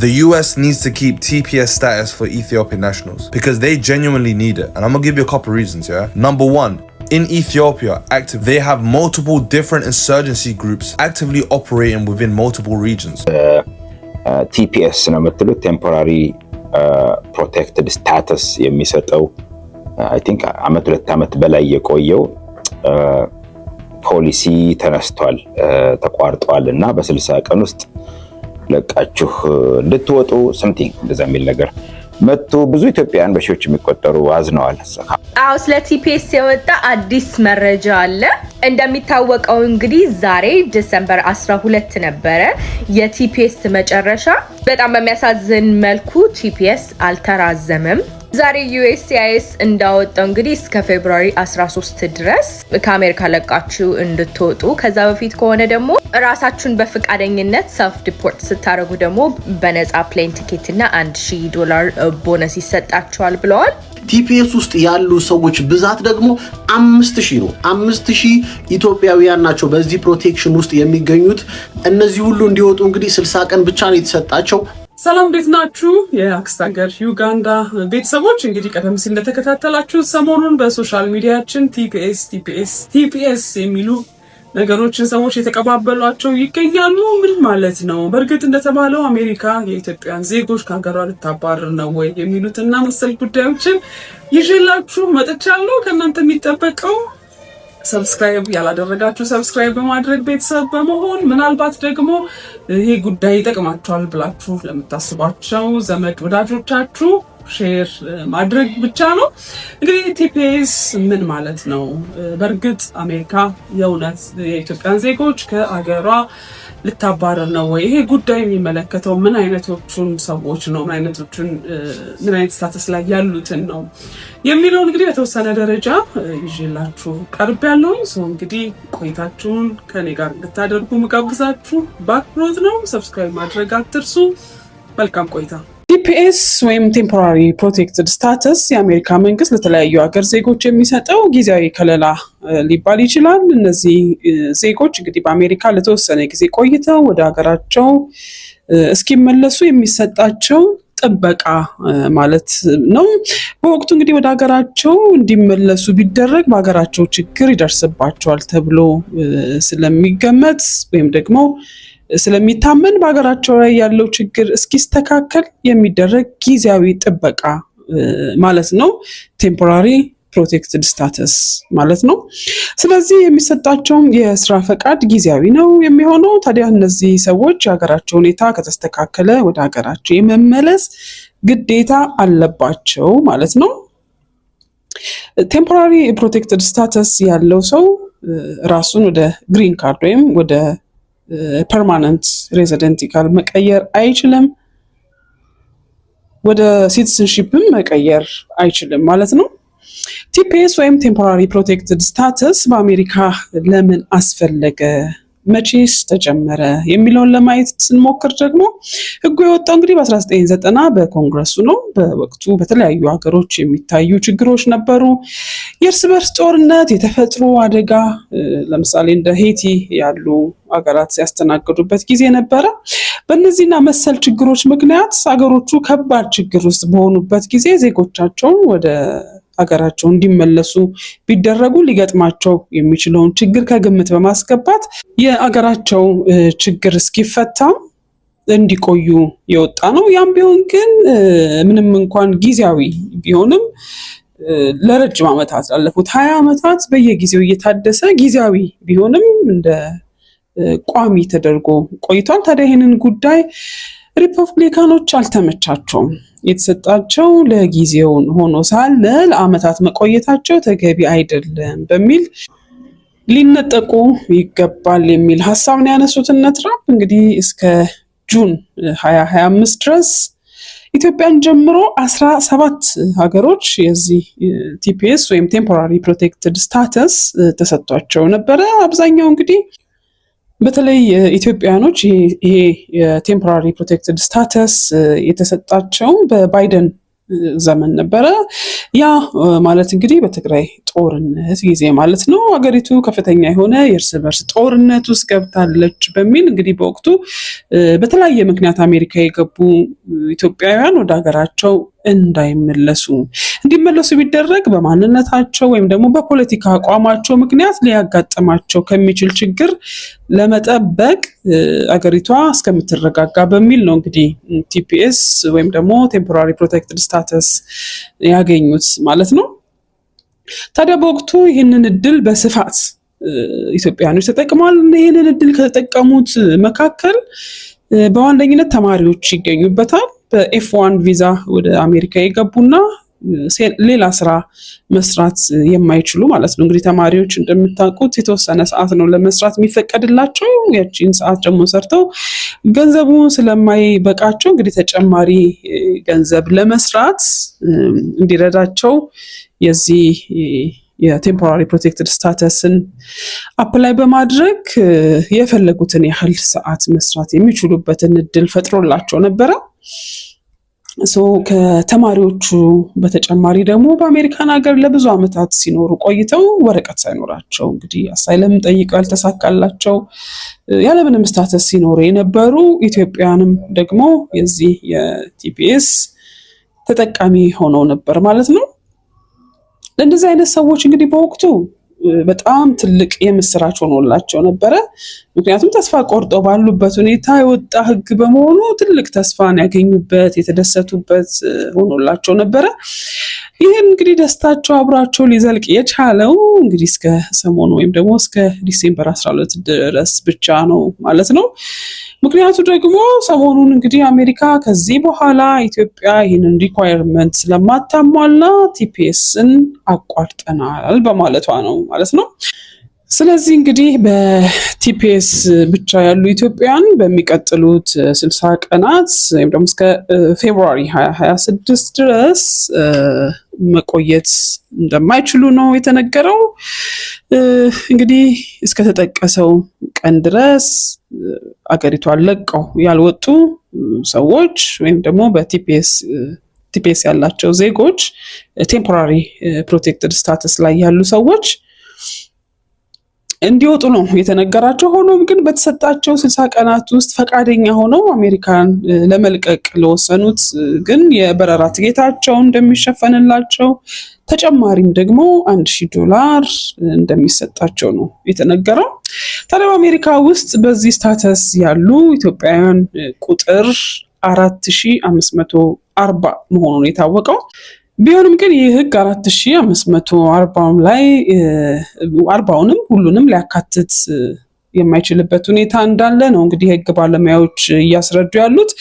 The US needs to keep TPS status for Ethiopian nationals because they genuinely need it. And I'm gonna give you a couple reasons, yeah? Number one, in Ethiopia, they have multiple different insurgency groups actively operating within multiple regions. TPS ነው የምትሉት temporary protected status የሚሰጠው I think አመት 2 አመት በላይ የቆየው ፖሊሲ ተነስቷል ተቋርጧልና በ60 ቀን ውስጥ ለቃችሁ እንድትወጡ something እንደዛ የሚል ነገር መጥቶ ብዙ ኢትዮጵያውያን በሺዎች የሚቆጠሩ አዝነዋል። አው ስለ ቲፒኤስ የወጣ አዲስ መረጃ አለ። እንደሚታወቀው እንግዲህ ዛሬ ዲሴምበር 12 ነበረ የቲፒኤስ መጨረሻ። በጣም በሚያሳዝን መልኩ ቲፒኤስ አልተራዘመም። ዛሬ USCIS እንዳወጣው እንግዲህ እስከ ፌብሩዋሪ 13 ድረስ ከአሜሪካ ለቃችሁ እንድትወጡ ከዛ በፊት ከሆነ ደግሞ ራሳችሁን በፍቃደኝነት ሰልፍ ዲፖርት ስታረጉ ደግሞ በነፃ ፕሌን ቲኬት እና $1000 ቦነስ ይሰጣችኋል ብለዋል። ቲፒኤስ ውስጥ ያሉ ሰዎች ብዛት ደግሞ 5000 ነው። 5000 ኢትዮጵያውያን ናቸው በዚህ ፕሮቴክሽን ውስጥ የሚገኙት። እነዚህ ሁሉ እንዲወጡ እንግዲህ 60 ቀን ብቻ ነው የተሰጣቸው። ሰላም እንዴት ናችሁ? የአክስታገር ዩጋንዳ ቤተሰቦች እንግዲህ ቀደም ሲል እንደተከታተላችሁ ሰሞኑን በሶሻል ሚዲያችን ቲፒኤስ የሚሉ ነገሮችን ሰዎች የተቀባበሏቸው ይገኛሉ። ምን ማለት ነው? በእርግጥ እንደተባለው አሜሪካ የኢትዮጵያን ዜጎች ከሀገሯ ልታባረር ነው ወይ የሚሉትና መሰል ጉዳዮችን ይዤላችሁ መጥቻለሁ። ከእናንተ የሚጠበቀው ሰብስክራይብ ያላደረጋችሁ ሰብስክራይብ በማድረግ ቤተሰብ በመሆን ምናልባት ደግሞ ይሄ ጉዳይ ይጠቅማችኋል ብላችሁ ለምታስቧቸው ዘመድ ወዳጆቻችሁ ሼር ማድረግ ብቻ ነው። እንግዲህ ቲፒኤስ ምን ማለት ነው? በእርግጥ አሜሪካ የእውነት የኢትዮጵያን ዜጎች ከአገሯ ልታባረር ነው ወይ? ይሄ ጉዳይ የሚመለከተው ምን አይነቶቹን ሰዎች ነው? ምን አይነት ስታተስ ላይ ያሉትን ነው የሚለው እንግዲህ በተወሰነ ደረጃ ይዤላችሁ ቀርብ ያለውኝ ሰው እንግዲህ ቆይታችሁን ከኔ ጋር እንድታደርጉ መጋብዛችሁ በአክብሮት ነው። ሰብስክራይብ ማድረግ አትርሱ። መልካም ቆይታ። ቲፒኤስ ወይም ቴምፖራሪ ፕሮቴክትድ ስታተስ የአሜሪካ መንግስት ለተለያዩ ሀገር ዜጎች የሚሰጠው ጊዜያዊ ከለላ ሊባል ይችላል። እነዚህ ዜጎች እንግዲህ በአሜሪካ ለተወሰነ ጊዜ ቆይተው ወደ ሀገራቸው እስኪመለሱ የሚሰጣቸው ጥበቃ ማለት ነው። በወቅቱ እንግዲህ ወደ ሀገራቸው እንዲመለሱ ቢደረግ በሀገራቸው ችግር ይደርስባቸዋል ተብሎ ስለሚገመት ወይም ደግሞ ስለሚታመን በሀገራቸው ላይ ያለው ችግር እስኪስተካከል የሚደረግ ጊዜያዊ ጥበቃ ማለት ነው። ቴምፖራሪ ፕሮቴክትድ ስታተስ ማለት ነው። ስለዚህ የሚሰጣቸውም የስራ ፈቃድ ጊዜያዊ ነው የሚሆነው። ታዲያ እነዚህ ሰዎች የሀገራቸው ሁኔታ ከተስተካከለ ወደ ሀገራቸው የመመለስ ግዴታ አለባቸው ማለት ነው። ቴምፖራሪ ፕሮቴክትድ ስታተስ ያለው ሰው ራሱን ወደ ግሪን ካርድ ወይም ወደ ፐርማነንት ሬዚደንቲካል መቀየር አይችልም። ወደ ሲቲዝንሺፕም መቀየር አይችልም ማለት ነው። ቲፒኤስ ወይም ቴምፖራሪ ፕሮቴክትድ ስታተስ በአሜሪካ ለምን አስፈለገ፣ መቼስ ተጀመረ የሚለውን ለማየት ስንሞክር ደግሞ ህጉ የወጣው እንግዲህ በ1990 በኮንግረሱ ነው። በወቅቱ በተለያዩ ሀገሮች የሚታዩ ችግሮች ነበሩ። የእርስ በርስ ጦርነት፣ የተፈጥሮ አደጋ ለምሳሌ እንደ ሄይቲ ያሉ ሀገራት ሲያስተናግዱበት ጊዜ ነበረ። በእነዚህና መሰል ችግሮች ምክንያት ሀገሮቹ ከባድ ችግር ውስጥ በሆኑበት ጊዜ ዜጎቻቸውን ወደ ሀገራቸው እንዲመለሱ ቢደረጉ ሊገጥማቸው የሚችለውን ችግር ከግምት በማስገባት የሀገራቸው ችግር እስኪፈታ እንዲቆዩ የወጣ ነው። ያም ቢሆን ግን ምንም እንኳን ጊዜያዊ ቢሆንም ለረጅም ዓመታት ላለፉት 20 ዓመታት በየጊዜው እየታደሰ ጊዜያዊ ቢሆንም እንደ ቋሚ ተደርጎ ቆይቷል። ታዲያ ይህንን ጉዳይ ሪፐብሊካኖች አልተመቻቸውም። የተሰጣቸው ለጊዜው ሆኖ ሳለ ለዓመታት መቆየታቸው ተገቢ አይደለም በሚል ሊነጠቁ ይገባል የሚል ሐሳብ ነው ያነሱት እነ ትራምፕ። እንግዲህ እስከ ጁን 2025 ድረስ ኢትዮጵያን ጀምሮ 17 ሀገሮች የዚህ ቲፒኤስ ወይም ቴምፖራሪ ፕሮቴክትድ ስታተስ ተሰጥቷቸው ነበረ። አብዛኛው እንግዲህ በተለይ ኢትዮጵያኖች ይሄ የቴምፖራሪ ፕሮቴክትድ ስታተስ የተሰጣቸው በባይደን ዘመን ነበረ። ያ ማለት እንግዲህ በትግራይ ጦርነት ጊዜ ማለት ነው። ሀገሪቱ ከፍተኛ የሆነ የእርስ በርስ ጦርነት ውስጥ ገብታለች በሚል እንግዲህ በወቅቱ በተለያየ ምክንያት አሜሪካ የገቡ ኢትዮጵያውያን ወደ ሀገራቸው እንዲመለሱ ቢደረግ በማንነታቸው ወይም ደግሞ በፖለቲካ አቋማቸው ምክንያት ሊያጋጥማቸው ከሚችል ችግር ለመጠበቅ አገሪቷ እስከምትረጋጋ በሚል ነው እንግዲህ ቲፒኤስ ወይም ደግሞ ቴምፖራሪ ፕሮቴክትድ ስታተስ ያገኙት ማለት ነው። ታዲያ በወቅቱ ይህንን እድል በስፋት ኢትዮጵያኖች ተጠቅመዋል። ይህንን እድል ከተጠቀሙት መካከል በዋነኝነት ተማሪዎች ይገኙበታል። በኤፍ1 ቪዛ ወደ አሜሪካ የገቡና ሌላ ስራ መስራት የማይችሉ ማለት ነው። እንግዲህ ተማሪዎች እንደምታውቁት የተወሰነ ሰዓት ነው ለመስራት የሚፈቀድላቸው። ያቺን ሰዓት ደግሞ ሰርተው ገንዘቡ ስለማይበቃቸው እንግዲህ ተጨማሪ ገንዘብ ለመስራት እንዲረዳቸው የዚህ የቴምፖራሪ ፕሮቴክትድ ስታተስን አፕላይ በማድረግ የፈለጉትን ያህል ሰዓት መስራት የሚችሉበትን እድል ፈጥሮላቸው ነበረ። ከተማሪዎቹ በተጨማሪ ደግሞ በአሜሪካን ሀገር ለብዙ ዓመታት ሲኖሩ ቆይተው ወረቀት ሳይኖራቸው እንግዲህ አሳይለም ጠይቀው ያልተሳካላቸው ያለምንም ስታተስ ሲኖሩ የነበሩ ኢትዮጵያውያንም ደግሞ የዚህ የቲፒኤስ ተጠቃሚ ሆነው ነበር ማለት ነው። ለእንደዚህ አይነት ሰዎች እንግዲህ በወቅቱ በጣም ትልቅ የምስራች ሆኖላቸው ነበረ። ምክንያቱም ተስፋ ቆርጦ ባሉበት ሁኔታ የወጣ ሕግ በመሆኑ ትልቅ ተስፋን ያገኙበት የተደሰቱበት ሆኖላቸው ነበረ። ይህን እንግዲህ ደስታቸው አብሯቸው ሊዘልቅ የቻለው እንግዲህ እስከ ሰሞኑ ወይም ደግሞ እስከ ዲሴምበር 12 ድረስ ብቻ ነው ማለት ነው። ምክንያቱ ደግሞ ሰሞኑን እንግዲህ አሜሪካ ከዚህ በኋላ ኢትዮጵያ ይህንን ሪኳየርመንት ስለማታሟላ ቲፒኤስን አቋርጠናል በማለቷ ነው ማለት ነው። ስለዚህ እንግዲህ በቲፒኤስ ብቻ ያሉ ኢትዮጵያን በሚቀጥሉት 60 ቀናት ወይም ደግሞ እስከ ፌብሩዋሪ 2026 ድረስ መቆየት እንደማይችሉ ነው የተነገረው። እንግዲህ እስከተጠቀሰው ቀን ድረስ አገሪቷን ለቀው ያልወጡ ሰዎች ወይም ደግሞ በቲፒኤስ ያላቸው ዜጎች ቴምፖራሪ ፕሮቴክትድ ስታተስ ላይ ያሉ ሰዎች እንዲወጡ ነው የተነገራቸው። ሆኖም ግን በተሰጣቸው 60 ቀናት ውስጥ ፈቃደኛ ሆነው አሜሪካን ለመልቀቅ ለወሰኑት ግን የበረራ ትኬታቸው እንደሚሸፈንላቸው ተጨማሪም ደግሞ $1000 እንደሚሰጣቸው ነው የተነገረው። ታዲያ በአሜሪካ ውስጥ በዚህ ስታተስ ያሉ ኢትዮጵያውያን ቁጥር 4540 መሆኑን የታወቀው ቢሆንም ግን ይህ ህግ 4540 ላይ 40ንም ሁሉንም ሊያካትት የማይችልበት ሁኔታ እንዳለ ነው እንግዲህ ህግ ባለሙያዎች እያስረዱ ያሉት።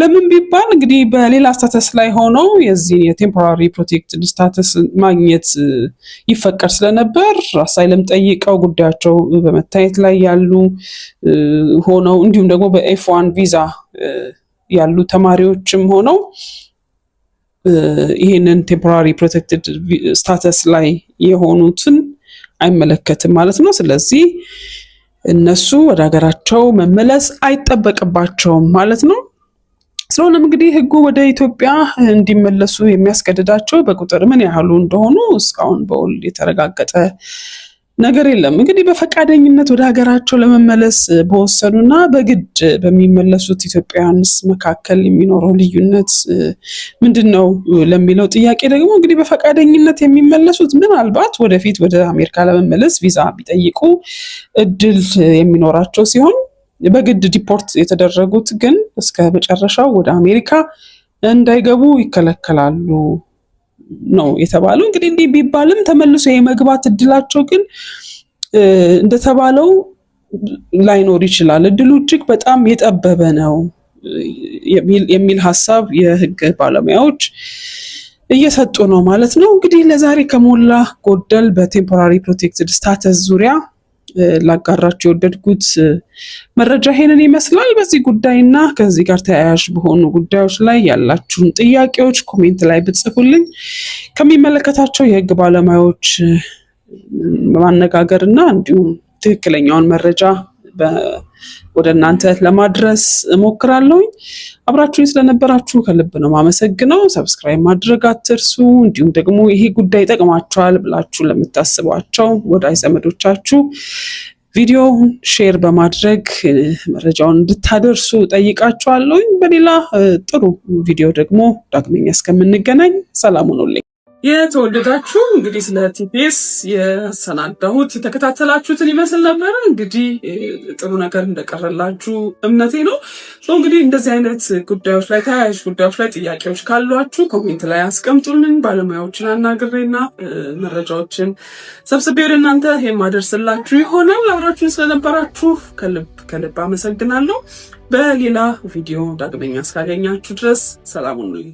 ለምን ቢባል እንግዲህ በሌላ ስታተስ ላይ ሆነው የዚህ የቴምፖራሪ ፕሮቴክትድ ስታተስ ማግኘት ይፈቀድ ስለነበር አሳይለም ጠይቀው ጉዳያቸው በመታየት ላይ ያሉ ሆነው እንዲሁም ደግሞ በኤፍ1 ቪዛ ያሉ ተማሪዎችም ሆነው ይሄንን ቴምፖራሪ ፕሮቴክትድ ስታተስ ላይ የሆኑትን አይመለከትም ማለት ነው። ስለዚህ እነሱ ወደ ሀገራቸው መመለስ አይጠበቅባቸውም ማለት ነው። ስለሆነም እንግዲህ ህጉ ወደ ኢትዮጵያ እንዲመለሱ የሚያስገድዳቸው በቁጥር ምን ያህሉ እንደሆኑ እስካሁን በውል የተረጋገጠ ነገር የለም። እንግዲህ በፈቃደኝነት ወደ ሀገራቸው ለመመለስ በወሰኑና በግድ በሚመለሱት ኢትዮጵያውያንስ መካከል የሚኖረው ልዩነት ምንድነው ለሚለው ጥያቄ ደግሞ እንግዲህ በፈቃደኝነት የሚመለሱት ምናልባት ወደፊት ወደ አሜሪካ ለመመለስ ቪዛ ቢጠይቁ እድል የሚኖራቸው ሲሆን በግድ ዲፖርት የተደረጉት ግን እስከ መጨረሻው ወደ አሜሪካ እንዳይገቡ ይከለከላሉ ነው የተባለው። እንግዲህ እንዲህ ቢባልም ተመልሶ የመግባት እድላቸው ግን እንደተባለው ላይኖር ይችላል። እድሉ እጅግ በጣም የጠበበ ነው የሚል ሀሳብ የህግ ባለሙያዎች እየሰጡ ነው ማለት ነው። እንግዲህ ለዛሬ ከሞላ ጎደል በቴምፖራሪ ፕሮቴክትድ ስታተስ ዙሪያ ላጋራችሁ የወደድኩት መረጃ ይሄንን ይመስላል። በዚህ ጉዳይና ከዚህ ጋር ተያያዥ በሆኑ ጉዳዮች ላይ ያላችሁን ጥያቄዎች ኮሜንት ላይ ብትጽፉልኝ ከሚመለከታቸው የህግ ባለሙያዎች ማነጋገርና እንዲሁም ትክክለኛውን መረጃ ወደ እናንተ ለማድረስ እሞክራለሁ። አብራችሁኝ ስለነበራችሁ ከልብ ነው ማመሰግነው። ሰብስክራይብ ማድረግ አትርሱ። እንዲሁም ደግሞ ይሄ ጉዳይ ጠቅማችኋል ብላችሁ ለምታስቧቸው ወዳጅ ዘመዶቻችሁ ቪዲዮውን ሼር በማድረግ መረጃውን እንድታደርሱ ጠይቃችኋለሁ። በሌላ ጥሩ ቪዲዮ ደግሞ ዳግመኛ እስከምንገናኝ ሰላም ሁኑልኝ። የተወደዳችሁ እንግዲህ ስለ ቲፒኤስ የሰናዳሁት የተከታተላችሁትን ይመስል ነበረ። እንግዲህ ጥሩ ነገር እንደቀረላችሁ እምነቴ ነው። እንግዲህ እንደዚህ አይነት ጉዳዮች ላይ ተያያዥ ጉዳዮች ላይ ጥያቄዎች ካሏችሁ ኮሜንት ላይ አስቀምጡልን። ባለሙያዎችን አናግሬና መረጃዎችን ሰብስቤ ወደ እናንተ የማደርስላችሁ ይሆናል። አብራችሁን ስለነበራችሁ ከልብ አመሰግናለሁ። በሌላ ቪዲዮ ዳግመኛ እስካገኛችሁ ድረስ ሰላም ሁኑልኝ።